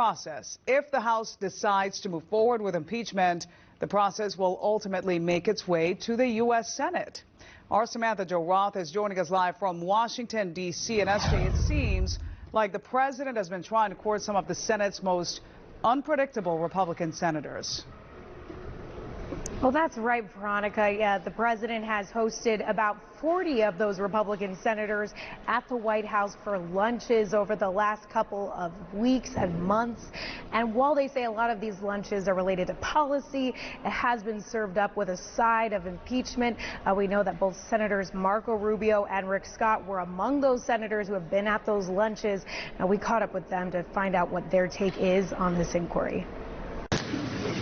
process. If the House decides to move forward with impeachment, the process will ultimately make its way to the U.S. Senate. Our Samantha-Jo Roth is joining us live from Washington, D.C. And SJ, it seems like the president has been trying to court some of the Senate's most unpredictable Republican senators. Well, that's right, Veronica. Yeah, the president has hosted about 40 of those Republican senators at the White House for lunches over the last couple of weeks and months. And while they say a lot of these lunches are related to policy, it has been served up with a side of impeachment. We know that both Senators Marco Rubio and Rick Scott were among those senators who have been at those lunches. And we caught up with them to find out what their take is on this inquiry.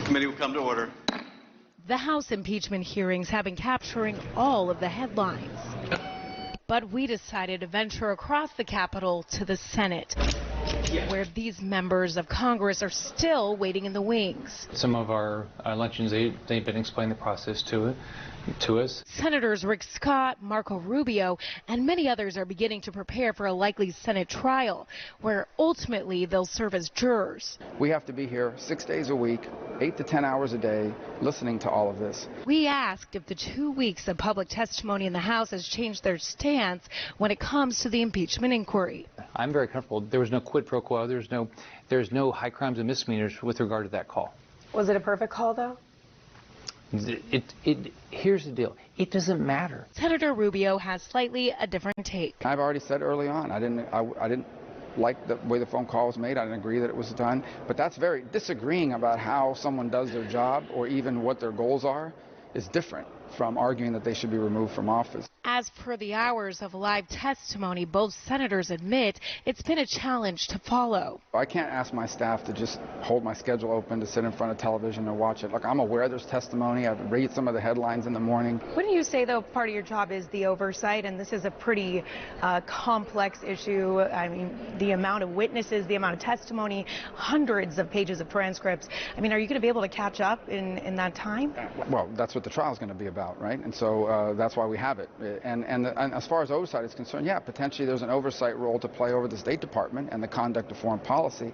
Committee will come to order. The House impeachment hearings have been capturing all of the headlines. But we decided to venture across the Capitol to the Senate, where these members of Congress are still waiting in the wings. Some of our luncheons, they've been explaining the process to us. Senators Rick Scott, Marco Rubio, and many others are beginning to prepare for a likely Senate trial, where ultimately they'll serve as jurors. We have to be here 6 days a week, 8 to 10 hours a day, listening to all of this. We asked if the 2 weeks of public testimony in the House has changed their stance when it comes to the impeachment inquiry. I'm very comfortable. There was no quid pro quo. There's no high crimes and misdemeanors with regard to that call. Was it a perfect call, though? Here's the deal. It doesn't matter. Senator Rubio has slightly a different take. I've already said early on, I didn't like the way the phone call was made. I didn't agree that it was done. But that's very disagreeing about how someone does their job or even what their goals are is different from arguing that they should be removed from office. As per the hours of live testimony, both senators admit it's been a challenge to follow. I can't ask my staff to just hold my schedule open to sit in front of television and watch it. Look, I'm aware there's testimony. I've read some of the headlines in the morning. Wouldn't you say, though, part of your job is the oversight, and this is a pretty complex issue? I mean, the amount of witnesses, the amount of testimony, hundreds of pages of transcripts. I mean, are you going to be able to catch up in that time? Well, that's what the trial is going to be about, right? And so that's why we have it. And as far as oversight is concerned, yeah, potentially there's an oversight role to play over the State Department and the conduct of foreign policy.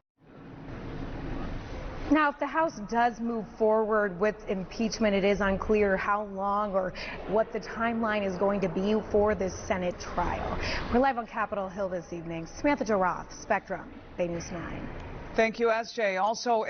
Now, if the House does move forward with impeachment, it is unclear how long or what the timeline is going to be for this Senate trial. We're live on Capitol Hill this evening. Samantha-Jo Roth, Spectrum, Bay News 9. Thank you, SJ. Also,